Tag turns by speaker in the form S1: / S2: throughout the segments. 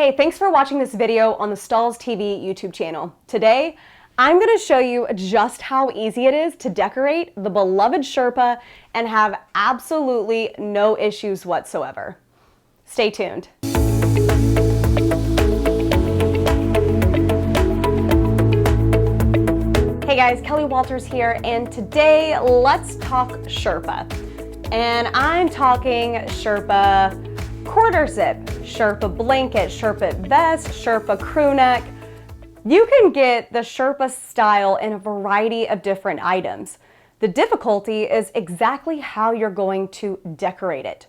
S1: Hey, thanks for watching this video on the Stahls TV YouTube channel. Today, I'm going to show you just how easy it is to decorate the beloved Sherpa and have absolutely no issues whatsoever. Stay tuned. Hey guys, Kelly Walters here, and today let's talk Sherpa. And I'm talking Sherpa quarter zip, Sherpa blanket, Sherpa vest, Sherpa crew neck. You can get the Sherpa style in a variety of different items. The difficulty is exactly how you're going to decorate it.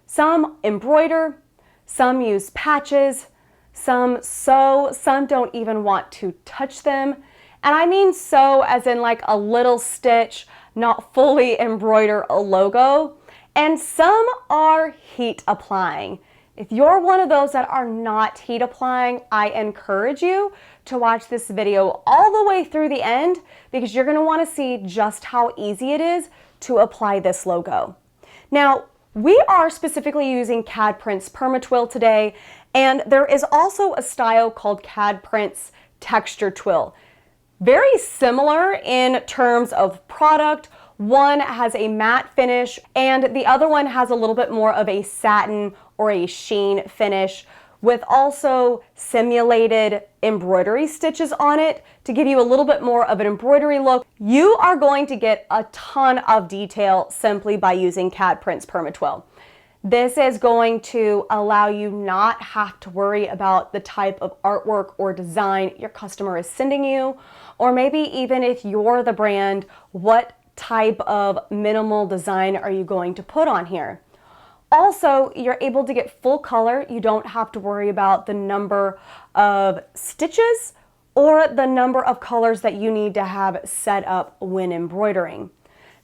S1: Some embroider, some use patches, some sew, some don't even want to touch them. And I mean sew as in like a little stitch, not fully embroider a logo. And some are heat applying. If you're one of those that are not heat applying, I encourage you to watch this video all the way through the end because you're going to want to see just how easy it is to apply this logo. Now, we are specifically using CAD-PRINTZ Perma-TWILL today, and there is also a style called CAD-PRINTZ Texture Twill. Very similar in terms of product. One has a matte finish and the other one has a little bit more of a satin or a sheen finish with also simulated embroidery stitches on it to give you a little bit more of an embroidery look. You are going to get a ton of detail simply by using CAD-PRINTZ Perma-TWILL. This is going to allow you not have to worry about the type of artwork or design your customer is sending you, or maybe even if you're the brand, what type of minimal design are you going to put on here. Also, you're able to get full color. You don't have to worry about the number of stitches or the number of colors that you need to have set up when embroidering.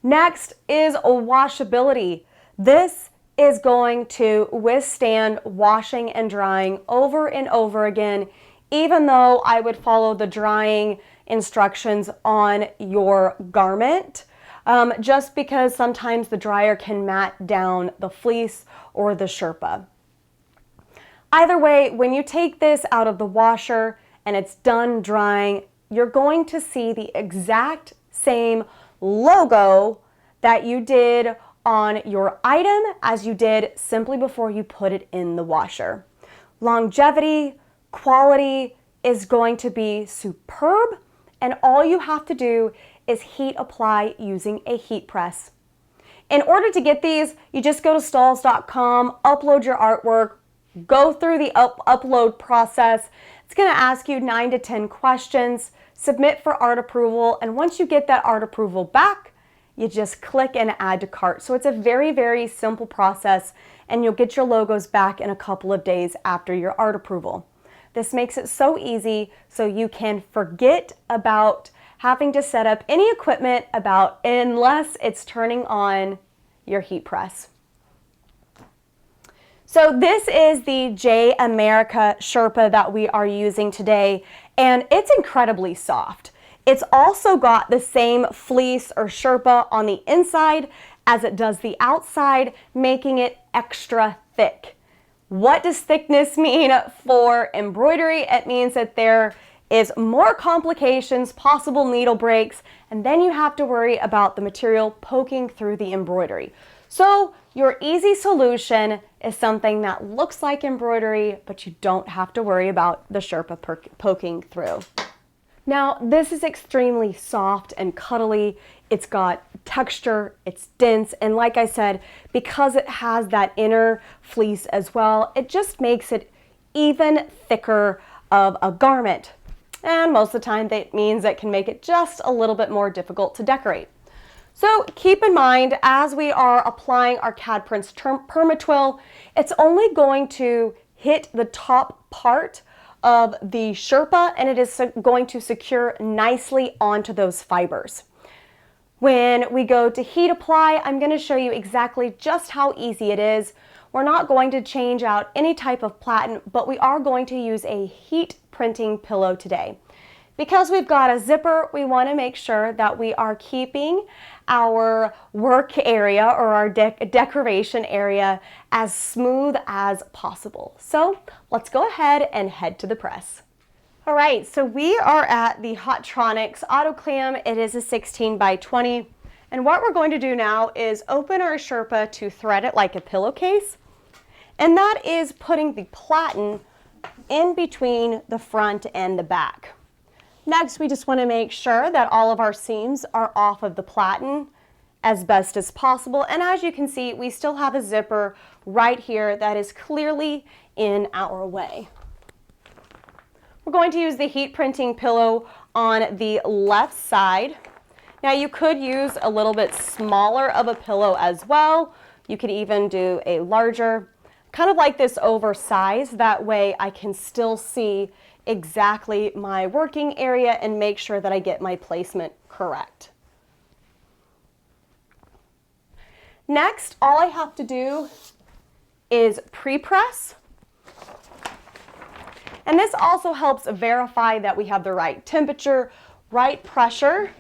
S1: Next is washability. This is going to withstand washing and drying over and over again, even though I would follow the drying instructions on your garment. Just because sometimes the dryer can mat down the fleece or the Sherpa. Either way, when you take this out of the washer and it's done drying, you're going to see the exact same logo that you did on your item as you did simply before you put it in the washer. Longevity, quality is going to be superb, and all you have to do is heat apply using a heat press. In order to get these, you just go to stahls.com, upload your artwork, go through the upload process. It's going to ask you 9 to 10 questions, submit for art approval, and once you get that art approval back, you just click and add to cart. So it's a very, very simple process, and you'll get your logos back in a couple of days after your art approval. This makes it so easy so you can forget about having to set up any equipment unless it's turning on your heat press. So this is the J America Sherpa that we are using today, and it's incredibly soft. It's also got the same fleece or Sherpa on the inside as it does the outside, making it extra thick. What does thickness mean for embroidery? It means that there is more complications, possible needle breaks, and then you have to worry about the material poking through the embroidery. So your easy solution is something that looks like embroidery, but you don't have to worry about the Sherpa poking through. Now, this is extremely soft and cuddly. It's got texture, it's dense, and like I said, because it has that inner fleece as well, it just makes it even thicker of a garment. And most of the time that means it can make it just a little bit more difficult to decorate. So keep in mind, as we are applying our CAD-PRINTZ Perma-TWILL, it's only going to hit the top part of the Sherpa, and it is going to secure nicely onto those fibers. When we go to heat apply, I'm going to show you exactly just how easy it is. We're not going to change out any type of platen, but we are going to use a heat printing pillow today. Because we've got a zipper, we want to make sure that we are keeping our work area or our decoration area as smooth as possible. So let's go ahead and head to the press. All right, so we are at the Hotronix AutoClam. It is a 16 by 20. And what we're going to do now is open our Sherpa to thread it like a pillowcase. And that is putting the platen in between the front and the back. Next, we just want to make sure that all of our seams are off of the platen as best as possible. And as you can see, we still have a zipper right here that is clearly in our way. We're going to use the heat printing pillow on the left side. Now you could use a little bit smaller of a pillow as well. You could even do a larger, kind of like this oversized. That way I can still see exactly my working area and make sure that I get my placement correct. Next, all I have to do is pre-press. And this also helps verify that we have the right temperature, right pressure.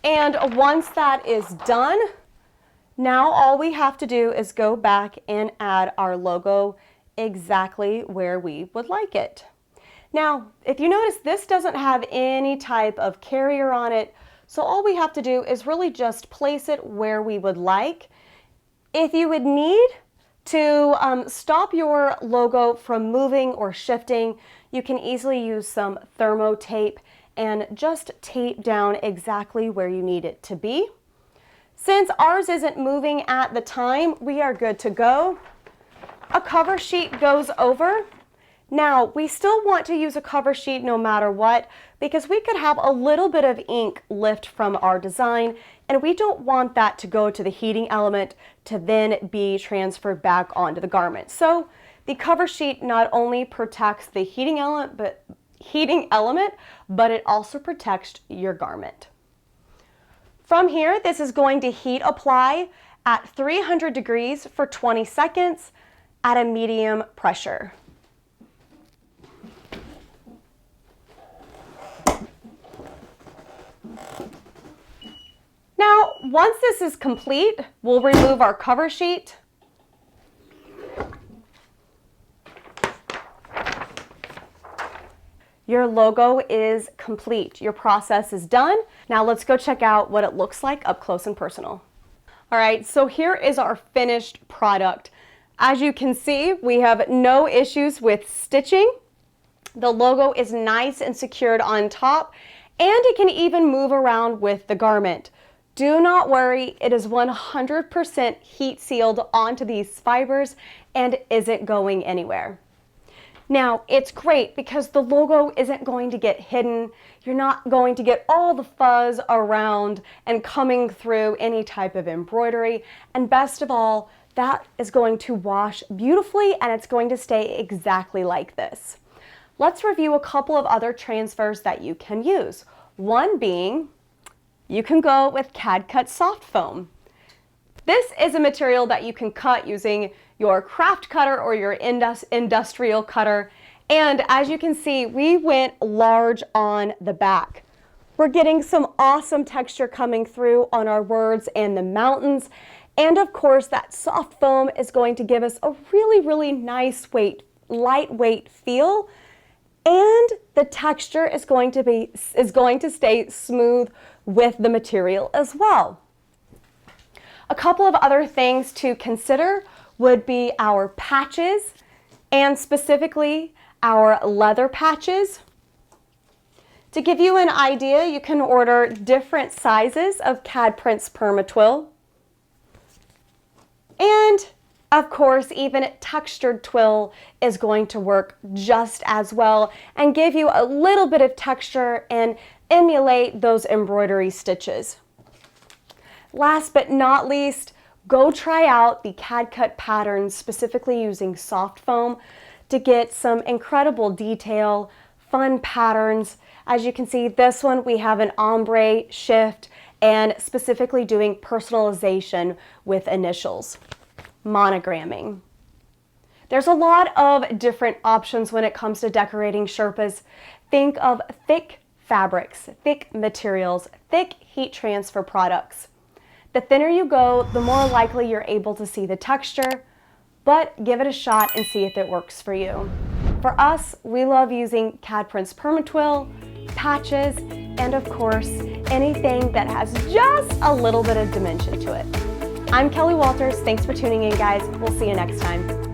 S1: And once that is done, now all we have to do is go back and add our logo exactly where we would like it. Now, if you notice, this doesn't have any type of carrier on it, so all we have to do is really just place it where we would like. If you would need to stop your logo from moving or shifting, you can easily use some thermo tape and just tape down exactly where you need it to be. Since ours isn't moving at the time, we are good to go. A cover sheet goes over. Now, we still want to use a cover sheet no matter what, because we could have a little bit of ink lift from our design, and we don't want that to go to the heating element to then be transferred back onto the garment. So the cover sheet not only protects the heating element, but it also protects your garment. From here, this is going to heat apply at 300 degrees for 20 seconds at a medium pressure. Now, once this is complete, we'll remove our cover sheet. Your logo is complete. Your process is done. Now let's go check out what it looks like up close and personal. All right, so here is our finished product. As you can see, we have no issues with stitching. The logo is nice and secured on top, and it can even move around with the garment. Do not worry, it is 100% heat sealed onto these fibers and isn't going anywhere. Now, it's great because the logo isn't going to get hidden. You're not going to get all the fuzz around and coming through any type of embroidery. And best of all, that is going to wash beautifully and it's going to stay exactly like this. Let's review a couple of other transfers that you can use. One being, you can go with Cadcut soft foam. This is a material that you can cut using your craft cutter or your industrial cutter. And as you can see, we went large on the back. We're getting some awesome texture coming through on our words and the mountains. And of course, that soft foam is going to give us a really, really nice lightweight feel. And the texture is going to stay smooth with the material as well. A couple of other things to consider would be our patches, and specifically our leather patches. To give you an idea, you can order different sizes of CAD-PRINTZ Perma-TWILL. And of course, even textured twill is going to work just as well and give you a little bit of texture and emulate those embroidery stitches. Last but not least, go try out the Cadcut patterns, specifically using soft foam, to get some incredible detail, fun patterns. As you can see, this one we have an ombre shift and specifically doing personalization with initials, monogramming. There's a lot of different options when it comes to decorating Sherpas. Think of thick fabrics, thick materials, thick heat transfer products. The thinner you go, the more likely you're able to see the texture, but give it a shot and see if it works for you. For us, we love using CAD-PRINTZ Perma-TWILL, patches, and of course, anything that has just a little bit of dimension to it. I'm Kelly Walters. Thanks for tuning in, guys. We'll see you next time.